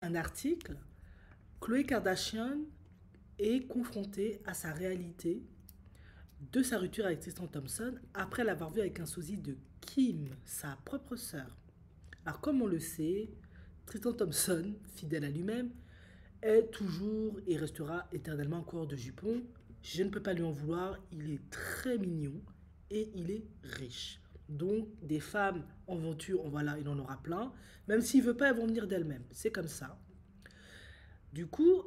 un article, Khloé Kardashian est confrontée à sa réalité de sa rupture avec Tristan Thompson après l'avoir vu avec un sosie de Kim, sa propre sœur. Alors comme on le sait, Tristan Thompson, fidèle à lui-même, est toujours et restera éternellement un coureur de jupons. Je ne peux pas lui en vouloir, il est très mignon et il est riche. Donc des femmes en aventure, voilà, il en aura plein. Même s'il ne veut pas, elles vont venir d'elles-mêmes. C'est comme ça. Du coup,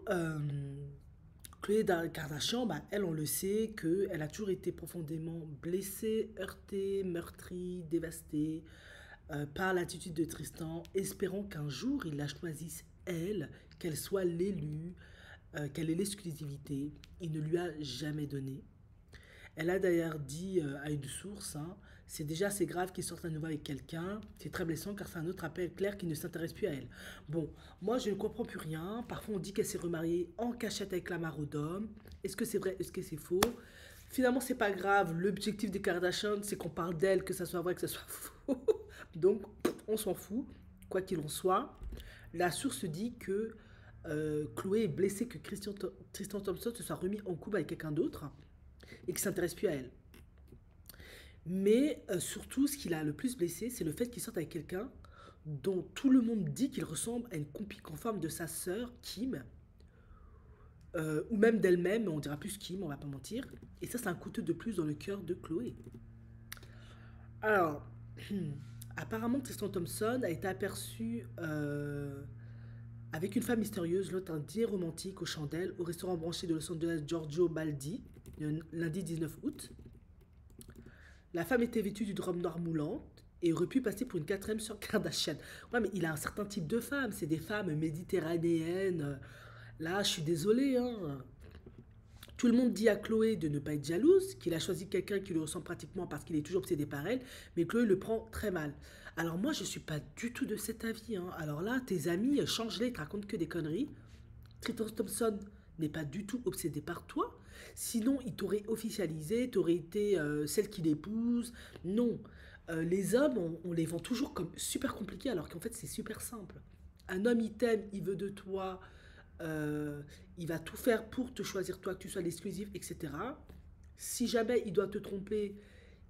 Khloé Kardashian, bah, elle, on le sait, qu'elle a toujours été profondément blessée, heurtée, meurtrie, dévastée par l'attitude de Tristan, espérant qu'un jour il la choisisse, elle, qu'elle soit l'élue, qu'elle ait l'exclusivité. Il ne lui a jamais donné. Elle a d'ailleurs dit à une source, hein, c'est déjà assez grave qu'il sorte à nouveau avec quelqu'un. C'est très blessant car c'est un autre appel clair qui ne s'intéresse plus à elle. Bon, moi je ne comprends plus rien. Parfois on dit qu'elle s'est remariée en cachette avec la Marodome. Est-ce que c'est vrai? Est-ce que c'est faux? Finalement, c'est pas grave. L'objectif des Kardashians, c'est qu'on parle d'elle, que ça soit vrai, que ça soit faux. Donc, on s'en fout, quoi qu'il en soit. La source dit que Chloé est blessée que Tristan Thompson se soit remis en couple avec quelqu'un d'autre et qu'il s'intéresse plus à elle. Mais surtout, ce qui l'a le plus blessé, c'est le fait qu'il sorte avec quelqu'un dont tout le monde dit qu'il ressemble à une copie conforme de sa sœur, Kim, ou même d'elle-même, mais on dira plus Kim, on va pas mentir. Et ça, c'est un couteau de plus dans le cœur de Chloé. Alors, apparemment, Tristan Thompson a été aperçu avec une femme mystérieuse lors d'un dîner romantique aux chandelles au restaurant branché de Los Angeles Giorgio Baldi, le lundi 19 août. La femme était vêtue d'une robe noire moulante et aurait pu passer pour une quatrième sur Kardashian. Ouais, mais il a un certain type de femme, c'est des femmes méditerranéennes. Là, je suis désolée, hein. Tout le monde dit à Chloé de ne pas être jalouse, qu'il a choisi quelqu'un qui lui ressemble pratiquement parce qu'il est toujours obsédé par elle, mais Chloé le prend très mal. Alors moi, je suis pas du tout de cet avis, hein. Alors là, tes amis, change-les, ils te racontent que des conneries. Tristan Thompson n'est pas du tout obsédé par toi. Sinon, il t'aurait officialisé, t'aurais été celle qui l'épouse. Non. Les hommes, on les vend toujours comme super compliqués alors qu'en fait, c'est super simple. Un homme, il t'aime, il veut de toi, euh, il va tout faire pour te choisir toi, que tu sois l'exclusif, etc. Si jamais il doit te tromper,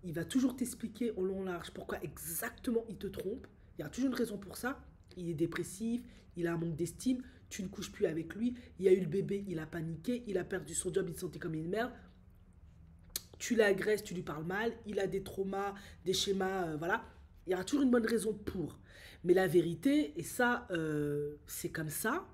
il va toujours t'expliquer au long large pourquoi exactement il te trompe. Il y a toujours une raison pour ça. Il est dépressif, il a un manque d'estime, tu ne couches plus avec lui, il y a eu le bébé, il a paniqué, il a perdu son job, il se sentait comme une merde. Tu l'agresses, tu lui parles mal, il a des traumas, des schémas, voilà. Il y aura toujours une bonne raison pour. Mais la vérité, et ça, c'est comme ça,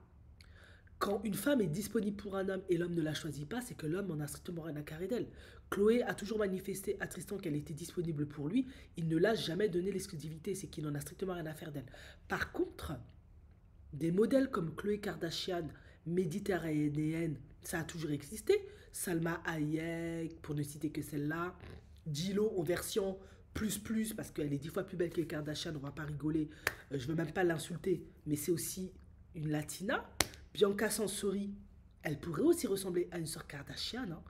quand une femme est disponible pour un homme et l'homme ne la choisit pas, c'est que l'homme en a strictement rien à carrer d'elle. Chloé a toujours manifesté à Tristan qu'elle était disponible pour lui. Il ne l'a jamais donné l'exclusivité, c'est qu'il n'en a strictement rien à faire d'elle. Par contre, des modèles comme Khloé Kardashian, méditerranéenne, ça a toujours existé. Salma Hayek, pour ne citer que celle-là. Dilo en version plus, parce qu'elle est 10 fois plus belle que les Kardashian, on va pas rigoler. Je veux même pas l'insulter, mais c'est aussi une latina. Bianca Sansori, elle pourrait aussi ressembler à une sœur Kardashian, hein,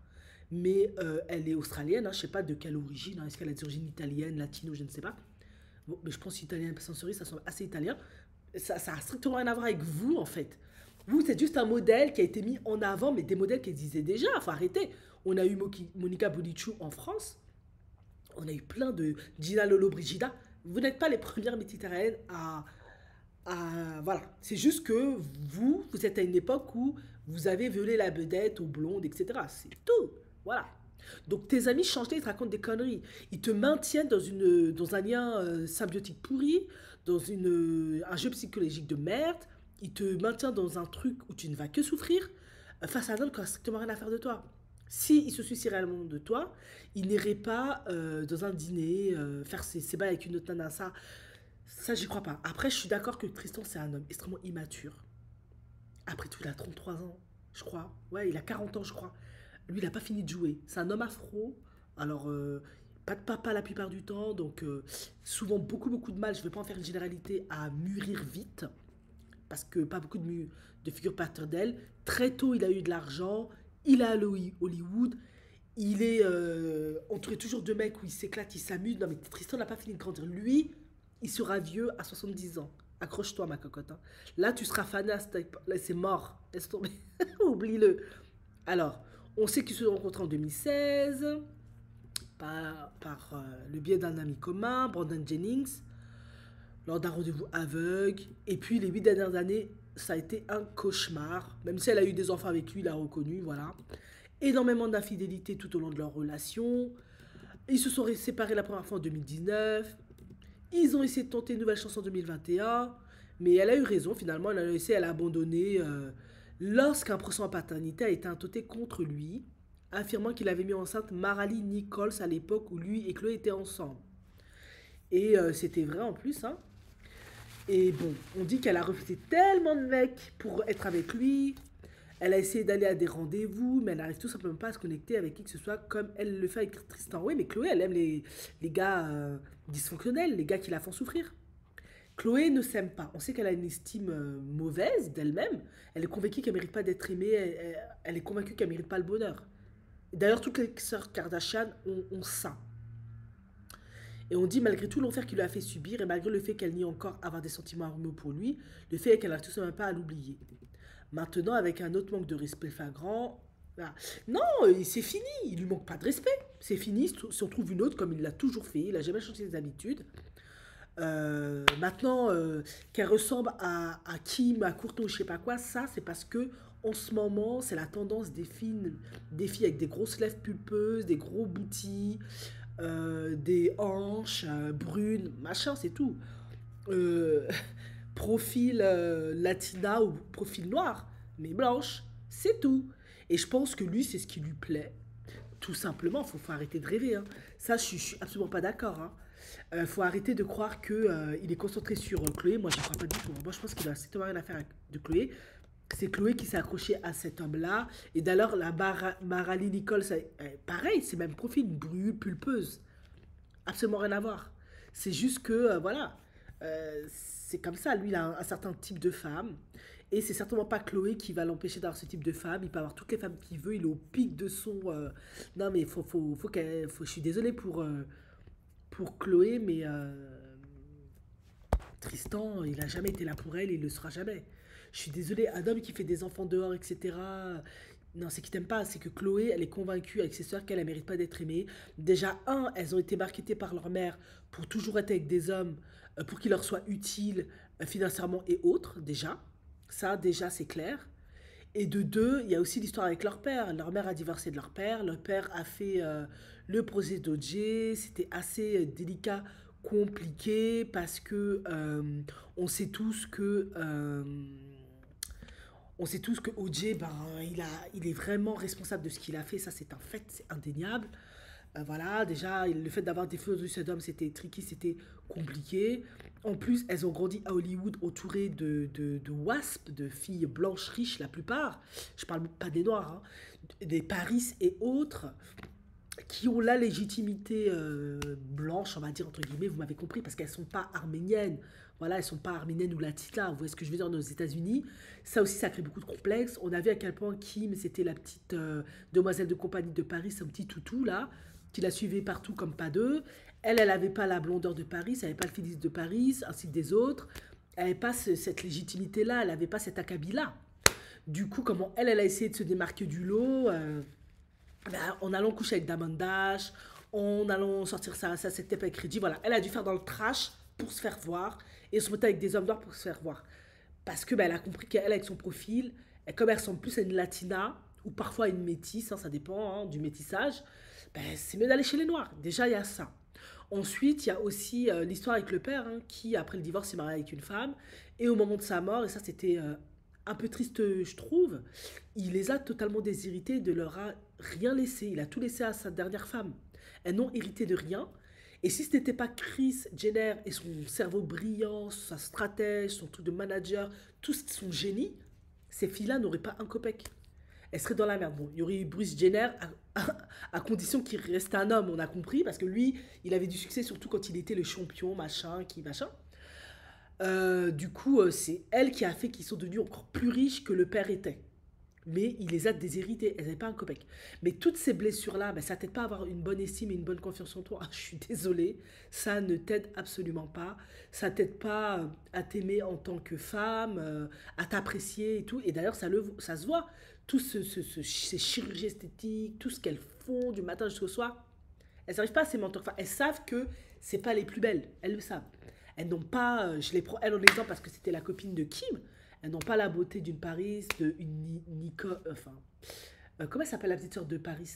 mais elle est australienne, hein, je ne sais pas de quelle origine, hein, est-ce qu'elle a des origines italiennes, latino, je ne sais pas. Bon, mais je pense italien Sansori, ça semble assez italien. Ça a strictement rien à voir avec vous, en fait. Vous, c'est juste un modèle qui a été mis en avant, mais des modèles qui existaient déjà, il faut arrêter. On a eu Monica Bellucci en France, on a eu plein de Gina Lolo Brigida. Vous n'êtes pas les premières méditerranéennes voilà. C'est juste que vous êtes à une époque où vous avez violé la vedette aux blondes, etc. C'est tout. Voilà. Donc tes amis changent, ils te racontent des conneries. Ils te maintiennent dans un lien symbiotique pourri, un jeu psychologique de merde. Ils te maintiennent dans un truc où tu ne vas que souffrir face à un homme qui n'a strictement rien à faire de toi. Si il se soucie réellement de toi, il n'irait pas dans un dîner faire ses bails avec une autre nana. Ça, j'y crois pas. Après, je suis d'accord que Tristan, c'est un homme extrêmement immature. Après tout, il a 33 ans, je crois. Ouais, il a 40 ans, je crois. Lui, il a pas fini de jouer. C'est un homme afro. Alors, pas de papa la plupart du temps. Donc, souvent, beaucoup de mal. Je vais pas en faire une généralité à mûrir vite. Parce que pas beaucoup de figures paternelles. Très tôt, il a eu de l'argent. Il a allé Hollywood. Il est entouré toujours de mecs où il s'éclate, il s'amuse. Non, mais Tristan n'a pas fini de grandir. Lui, il sera vieux à 70 ans. Accroche-toi, ma cocotte, hein. Là, tu seras fanée à cette époque. Là, c'est mort. Laisse tomber. Oublie-le. Alors, on sait qu'ils se sont rencontrés en 2016 par le biais d'un ami commun, Brandon Jennings, lors d'un rendez-vous aveugle. Et puis, les 8 dernières années, ça a été un cauchemar. Même si elle a eu des enfants avec lui, il a reconnu, voilà. Énormément d'infidélité tout au long de leur relation. Ils se sont séparés la première fois en 2019. Ils ont essayé de tenter une nouvelle chance en 2021. Mais elle a eu raison, finalement. Elle a abandonné lorsqu'un procès en paternité a été intenté contre lui, affirmant qu'il avait mis enceinte Maralee Nichols à l'époque où lui et Chloé étaient ensemble. Et c'était vrai en plus, hein. Et bon, on dit qu'elle a refusé tellement de mecs pour être avec lui. Elle a essayé d'aller à des rendez-vous, mais elle n'arrive tout simplement pas à se connecter avec qui que ce soit comme elle le fait avec Tristan. Oui, mais Chloé, elle aime les gars dysfonctionnels, les gars qui la font souffrir. Chloé ne s'aime pas. On sait qu'elle a une estime mauvaise d'elle-même. Elle est convaincue qu'elle ne mérite pas d'être aimée. Elle est convaincue qu'elle ne mérite pas le bonheur. D'ailleurs, toutes les sœurs Kardashian ont ça. Et on dit, malgré tout l'enfer qu'il lui a fait subir, et malgré le fait qu'elle nie encore avoir des sentiments amoureux pour lui, le fait est qu'elle n'arrive tout simplement pas à l'oublier. Maintenant, avec un autre manque de respect flagrant, voilà. Non, c'est fini, il lui manque pas de respect. C'est fini, si on trouve une autre comme il l'a toujours fait, il n'a jamais changé ses habitudes. Maintenant, qu'elle ressemble à Kim, à Courtney ou je sais pas quoi, ça c'est parce que en ce moment, c'est la tendance des filles avec des grosses lèvres pulpeuses, des gros boutis, des hanches brunes, machin, c'est tout. Euh, Profil latina ou profil noir, mais blanche, c'est tout. Et je pense que lui, c'est ce qui lui plaît. Tout simplement, faut arrêter de rêver, hein. Ça, je suis absolument pas d'accord, hein. Faut arrêter de croire que il est concentré sur Chloé. Moi, je crois pas du tout, hein. Moi, je pense qu'il a strictement rien à faire de Chloé. C'est Chloé qui s'est accrochée à cet homme-là. Et d'ailleurs, la Maralee Nichols, pareil, c'est même profil, brûle, pulpeuse. Absolument rien à voir. C'est juste que, voilà, c'est comme ça. Lui, il a un certain type de femme. Et c'est certainement pas Chloé qui va l'empêcher d'avoir ce type de femme. Il peut avoir toutes les femmes qu'il veut. Il est au pic de son. Non, mais je suis désolée pour Chloé, mais Tristan, il a jamais été là pour elle et il le sera jamais. Je suis désolée, un homme qui fait des enfants dehors, etc. Non, c'est qu'il t'aime pas, c'est que Chloé, elle est convaincue avec ses sœurs qu'elle ne mérite pas d'être aimée. Déjà, elles ont été marketées par leur mère pour toujours être avec des hommes, pour qu'ils leur soient utiles financièrement et autres, déjà. Ça, déjà, c'est clair. Et de deux, il y a aussi l'histoire avec leur père. Leur mère a divorcé de leur père. Leur père a fait le procès d'OJ. C'était assez délicat, compliqué, parce que on sait tous que OJ, ben, il est vraiment responsable de ce qu'il a fait. Ça, c'est un fait, c'est indéniable. Voilà, déjà, le fait d'avoir des feux de d'homme, c'était tricky, c'était compliqué. En plus, elles ont grandi à Hollywood entourées de wasps, de filles blanches riches, la plupart. Je parle pas des noirs, hein, des Paris et autres, qui ont la légitimité blanche, on va dire, entre guillemets, vous m'avez compris, parce qu'elles sont pas arméniennes. Voilà, elles sont pas arméniennes ou latinas, vous voyez ce que je veux dire, aux États-Unis. Ça aussi, ça crée beaucoup de complexes. On a vu à quel point Kim, c'était la petite demoiselle de compagnie de Paris, son petit toutou, là, qui la suivait partout comme pas deux. Elle n'avait pas la blondeur de Paris, elle n'avait pas le physique de Paris, ainsi que des autres. Elle n'avait pas cette légitimité-là, elle n'avait pas cet acabit-là. Du coup, comment elle a essayé de se démarquer du lot en allant coucher avec Damon Dash, en allant sortir sa sex-tape avec Reggie, voilà. Elle a dû faire dans le trash pour se faire voir et se mettre avec des hommes noirs pour se faire voir. Parce que elle a compris qu'elle, avec son profil, comme elle ressemble plus à une latina ou parfois à une métisse, hein, ça dépend hein, du métissage, c'est mieux d'aller chez les noirs. Déjà, il y a ça. Ensuite, il y a aussi l'histoire avec le père, hein, qui, après le divorce, s'est marié avec une femme. Et au moment de sa mort, et ça, c'était un peu triste, je trouve, il les a totalement déshérités, de leur a rien laissé. Il a tout laissé à sa dernière femme. Elles n'ont hérité de rien. Et si ce n'était pas Kris Jenner et son cerveau brillant, sa stratège, son truc de manager, tout son génie, ces filles-là n'auraient pas un copec. Elles seraient dans la merde. Bon, il y aurait eu Bruce Jenner à condition qu'il reste un homme, on a compris, parce que lui, il avait du succès surtout quand il était le champion, machin, qui machin. Du coup, c'est elle qui a fait qu'ils sont devenus encore plus riches que le père était. mais il les a déshéritées. Elles n'avaient pas un copec. Mais toutes ces blessures-là, ben, ça t'aide pas à avoir une bonne estime et une bonne confiance en toi. Je suis désolée, ça ne t'aide absolument pas. Ça t'aide pas à t'aimer en tant que femme, à t'apprécier et tout. Et d'ailleurs, ça se voit. Ces chirurgies esthétiques, tout ce qu'elles font du matin jusqu'au soir, elles n'arrivent pas à s'aimer en tant que femme. Elles savent que c'est pas les plus belles. Elles le savent. Elles n'ont pas, je les prends elle en exemple parce que c'était la copine de Kim. Elles n'ont pas la beauté d'une Paris, d'une Nico, enfin, comment elle s'appelle la petite sœur de Paris?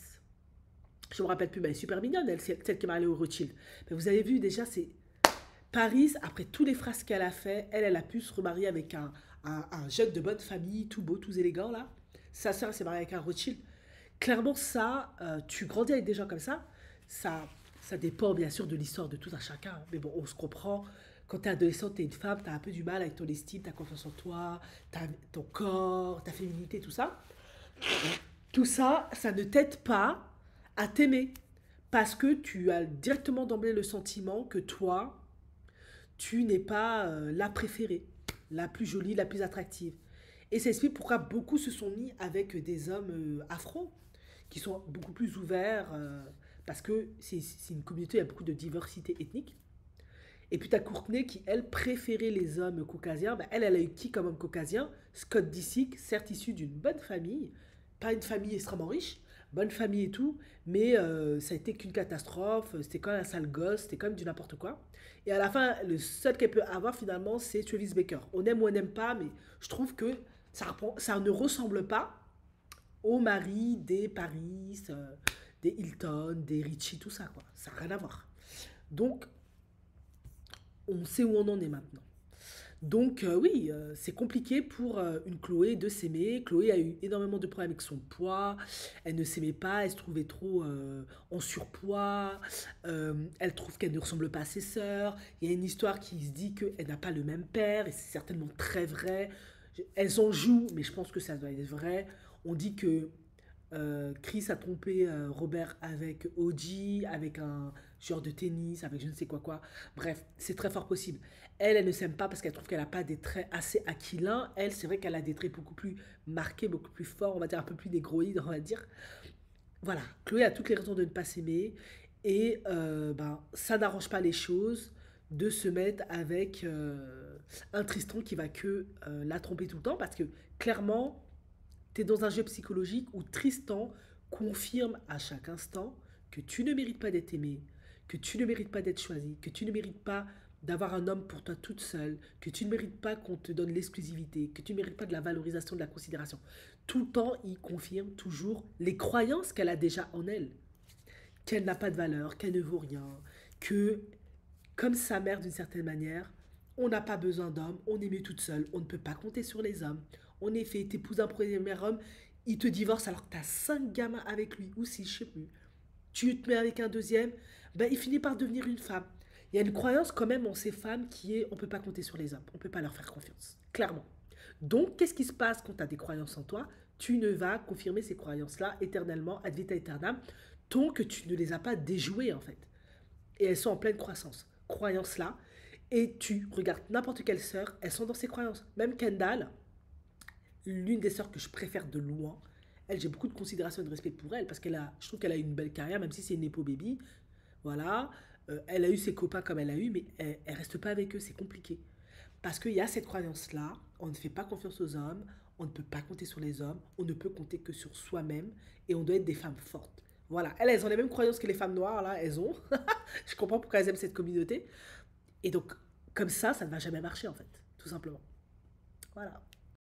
Je me rappelle plus, mais elle est super mignonne, elle, celle qui est mariée au Rothschild. Mais vous avez vu déjà, c'est Paris, après tous les phrases qu'elle a fait, elle a pu se remarier avec un jeune de bonne famille, tout beau, tout élégant là. Sa sœur s'est mariée avec un Rothschild. Clairement, ça, tu grandis avec des gens comme ça, ça dépend bien sûr de l'histoire de tout un chacun. Mais bon, on se comprend. Quand t'es adolescente, t'es une femme, t'as un peu du mal avec ton estime, ta confiance en toi, ton corps, ta féminité, tout ça. Tout ça, ça ne t'aide pas à t'aimer. Parce que tu as directement d'emblée le sentiment que toi, tu n'es pas la préférée, la plus jolie, la plus attractive. Et ça explique pourquoi beaucoup se sont mis avec des hommes afro, qui sont beaucoup plus ouverts, parce que c'est une communauté, il y a beaucoup de diversité ethnique. Et puis t'as Courtney qui, elle, préférait les hommes caucasiens. Ben, elle a eu qui comme homme caucasien? Scott Disick, certes issu d'une bonne famille, pas une famille extrêmement riche, bonne famille et tout, mais ça a été qu'une catastrophe, c'était quand même un sale gosse, c'était quand même du n'importe quoi. Et à la fin, le seul qu'elle peut avoir finalement, c'est Travis Baker. On aime ou on n'aime pas, mais je trouve que ça ne ressemble pas au mari des Paris, des Hilton, des Richie, tout ça, quoi. Ça n'a rien à voir. Donc, on sait où on en est maintenant. Donc oui, c'est compliqué pour une Chloé de s'aimer. Chloé a eu énormément de problèmes avec son poids. Elle ne s'aimait pas, elle se trouvait trop en surpoids. Elle trouve qu'elle ne ressemble pas à ses sœurs. Il y a une histoire qui se dit qu'elle n'a pas le même père, et c'est certainement très vrai. Elles en jouent, mais je pense que ça doit être vrai. On dit que Chris a trompé Robert avec OG, avec un joueur de tennis, avec je ne sais quoi quoi. Bref, c'est très fort possible. Elle ne s'aime pas parce qu'elle trouve qu'elle n'a pas des traits assez aquilins. Elle, c'est vrai qu'elle a des traits beaucoup plus marqués, beaucoup plus forts, on va dire un peu plus négroïdes, on va dire. Voilà, Chloé a toutes les raisons de ne pas s'aimer. Et ben, ça n'arrange pas les choses de se mettre avec un Tristan qui va que la tromper tout le temps parce que clairement, tu es dans un jeu psychologique où Tristan confirme à chaque instant que tu ne mérites pas d'être aimé, que tu ne mérites pas d'être choisi, que tu ne mérites pas d'avoir un homme pour toi toute seule, que tu ne mérites pas qu'on te donne l'exclusivité, que tu ne mérites pas de la valorisation, de la considération. Tout le temps, il confirme toujours les croyances qu'elle a déjà en elle. Qu'elle n'a pas de valeur, qu'elle ne vaut rien, que, comme sa mère d'une certaine manière, on n'a pas besoin d'hommes, on est mieux toute seule, on ne peut pas compter sur les hommes. En effet, t'épouses un premier homme, il te divorce alors que t'as 5 gamins avec lui, ou 6, je sais plus. Tu te mets avec un deuxième, ben il finit par devenir une femme. Il y a une croyance quand même en ces femmes qui est on peut pas compter sur les hommes, on peut pas leur faire confiance, clairement. Donc, qu'est-ce qui se passe quand tu as des croyances en toi? Tu ne vas confirmer ces croyances-là éternellement, ad vitam aeternam, tant que tu ne les as pas déjouées en fait. Et elles sont en pleine croissance. Croyances-là. Et tu regardes n'importe quelle sœur, elles sont dans ces croyances. Même Kendall, l'une des sœurs que je préfère de loin, elle, j'ai beaucoup de considération et de respect pour elle parce je trouve qu'elle a eu une belle carrière, même si c'est une Nepo baby. Voilà. Elle a eu ses copains comme elle a eu, mais elle reste pas avec eux, c'est compliqué. Parce qu'il y a cette croyance-là, on ne fait pas confiance aux hommes, on ne peut pas compter sur les hommes, on ne peut compter que sur soi-même et on doit être des femmes fortes. Voilà, elles ont les mêmes croyances que les femmes noires, là, elles ont. Je comprends pourquoi elles aiment cette communauté. Et donc, comme ça ne va jamais marcher, en fait, tout simplement. Voilà.